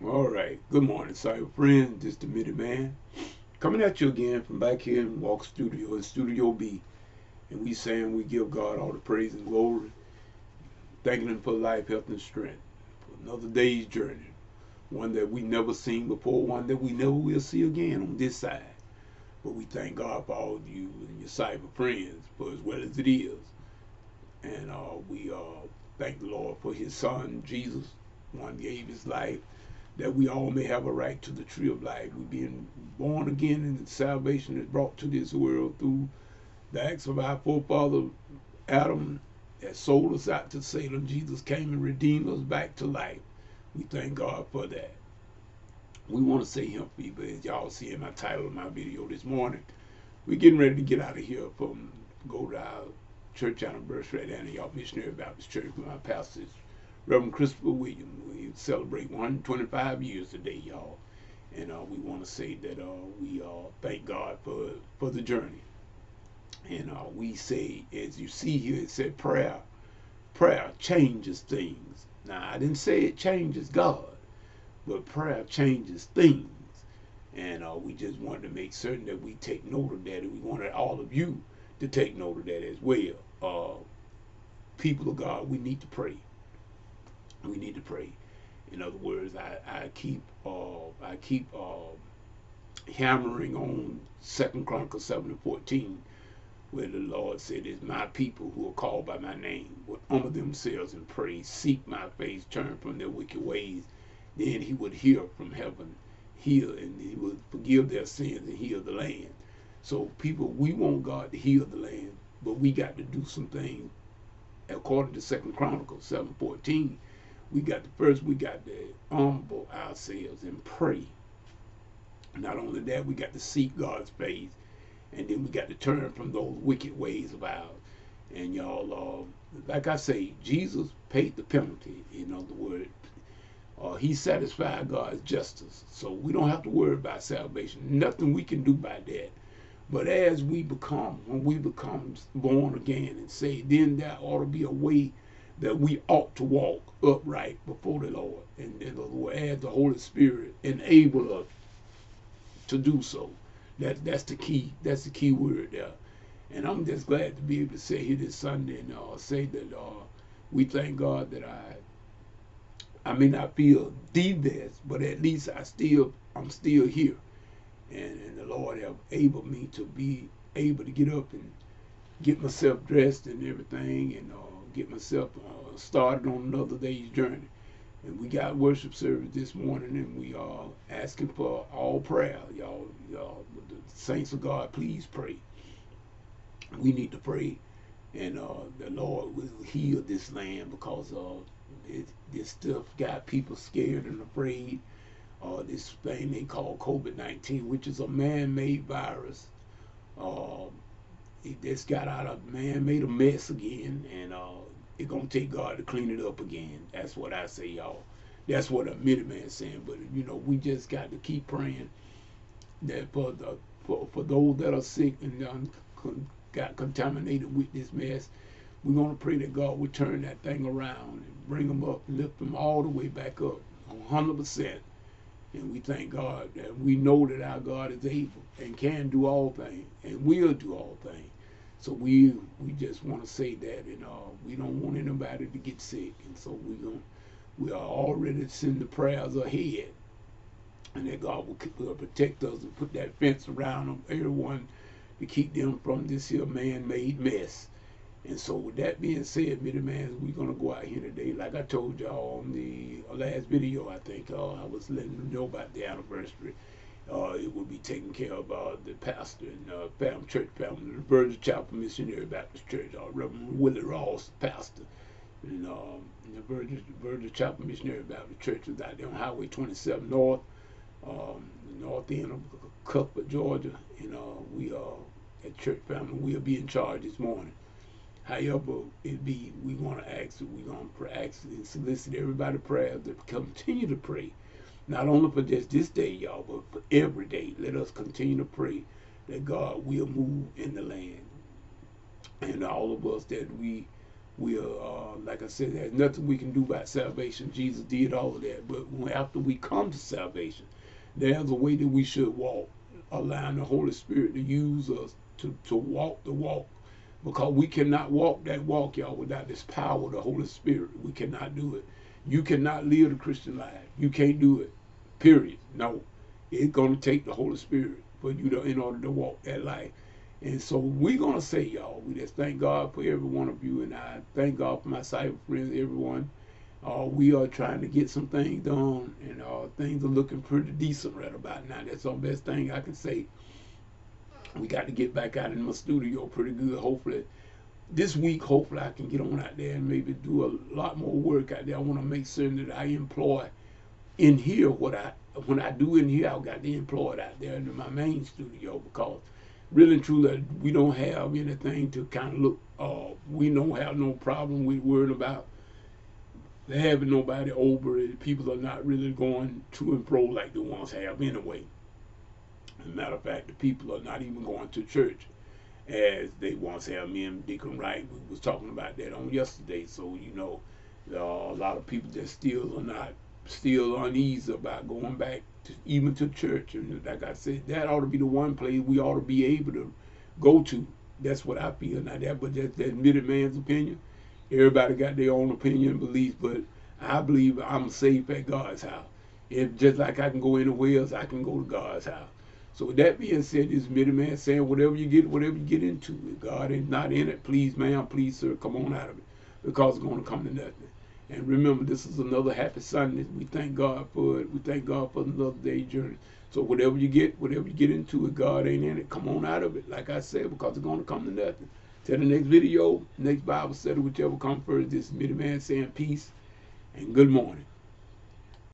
All right. Good morning, cyber friends. This is the Minute Man coming at you again from back here in Walk Studio in Studio B, and we saying we give God all the praise and glory, thanking Him for life, health, and strength for another day's journey, one that we never seen before, one that we never will see again on this side. But we thank God for all of you and your cyber friends for as well as it is, and we thank the Lord for His Son Jesus, one gave His life that we all may have a right to the tree of life. We're being born again, and salvation is brought to this world through the acts of our forefather Adam that sold us out to Satan. Jesus came and redeemed us back to life. We thank God for that. We want to say Him people, as y'all see in my title of my video this morning. We're getting ready to get out of here from go to our church anniversary at Antioch Missionary Baptist Church with my pastor Reverend Christopher Williams. We celebrate 125 years today, y'all. And we want to say that we thank God for the journey. And we say, as you see here, it said prayer changes things. Now, I didn't say it changes God, but prayer changes things. And we just wanted to make certain that we take note of that. And we wanted all of you to take note of that as well. People of God, we need to pray. We need to pray. In other words, I keep hammering on 2 Chronicles 7:14, where the Lord said, "It's my people who are called by my name would humble themselves and pray, seek my face, turn from their wicked ways. Then He would hear from heaven, heal, and He would forgive their sins and heal the land." So, people, we want God to heal the land, but we got to do some things according to 2 Chronicles 7:14. We got to humble ourselves and pray. Not only that, we got to seek God's face, and then we got to turn from those wicked ways of ours. And y'all, like I say, Jesus paid the penalty. In other words, He satisfied God's justice, so we don't have to worry about salvation. Nothing we can do about that. But when we become born again and saved, then there ought to be a way that we ought to walk upright before the Lord. And then the Lord, as the Holy Spirit enable us to do so. That's the key. That's the key word there. And I'm just glad to be able to sit here this Sunday and say that we thank God that I may not feel the best, but at least I'm still here. And the Lord have enabled me to be able to get up and get myself dressed and everything, and get myself started on another day's journey. And we got worship service this morning, and we are asking for all prayer, y'all, the saints of God, please pray. We need to pray, and the Lord will heal this land, because this stuff got people scared and afraid. This thing they call COVID-19, which is a man-made virus. Uh, it just got out of man, made a mess again, and it's gonna take God to clean it up again. That's what I say, y'all. That's what a Minuteman is saying. But we just got to keep praying that for those that are sick and got contaminated with this mess. We're gonna pray that God will turn that thing around and bring them up, lift them all the way back up, 100%. And we thank God that we know that our God is able and can do all things and will do all things. So we just want to say that, and we don't want anybody to get sick, and so we are already sending the prayers ahead, and that God will protect us and put that fence around them, everyone, to keep them from this here man-made mess. And so with that being said, Minute Man, we're going to go out here today. Like I told y'all on the last video, I think I was letting you know about the anniversary. It will be taken care of the pastor and church family, the Virgin Chapel Missionary Baptist Church, Reverend Willie Ross, pastor. And the Virgin Chapel Missionary Baptist Church is out there on Highway 27 North, the north end of Cuthbert, Georgia. And we at church family, we'll be in charge this morning. However, we want to ask and solicit everybody prayers to continue to pray. Not only for just this day, y'all, but for every day. Let us continue to pray that God will move in the land. And all of us that we We are, like I said, there's nothing we can do about salvation. Jesus did all of that. But after we come to salvation, there's a way that we should walk, allowing the Holy Spirit to use us to walk the walk. Because we cannot walk that walk, y'all, without this power of the Holy Spirit. We cannot do it. You cannot live the Christian life. You can't do it. Period. No. It's going to take the Holy Spirit for you to, in order to walk that life. And so we're going to say, y'all, we just thank God for every one of you. And I thank God for my cyber friends, everyone. We are trying to get some things done. And things are looking pretty decent right about now. That's the best thing I can say. We got to get back out in my studio pretty good. Hopefully, this week, hopefully I can get on out there and maybe do a lot more work out there. I want to make certain that I employ in here when I do in here, I've got to employ it out there in my main studio, because really and truly we don't have anything to kind of look. We don't have no problem we worrying about having nobody over. People are not really going to and fro like they once have anyway. As a matter of fact, the people are not even going to church as they once have. Me and Deacon Wright, we was talking about that on yesterday. So a lot of people that still uneasy about going back even to church. And like I said, that ought to be the one place we ought to be able to go to. That's what I feel. Now but that's the admitted man's opinion. Everybody got their own opinion and beliefs, but I believe I'm safe at God's house. If just like I can go anywhere else, I can go to God's house. So with that being said, this admitted man saying whatever you get into, if God is not in it, please ma'am, please sir, come on out of it, because it's going to come to nothing. And remember, this is another happy Sunday. We thank God for it. We thank God for another day's journey. So whatever you get into, if God ain't in it, come on out of it, like I said, because it's going to come to nothing. Till the next video, next Bible study, whichever comes first, this admitted man saying peace and good morning.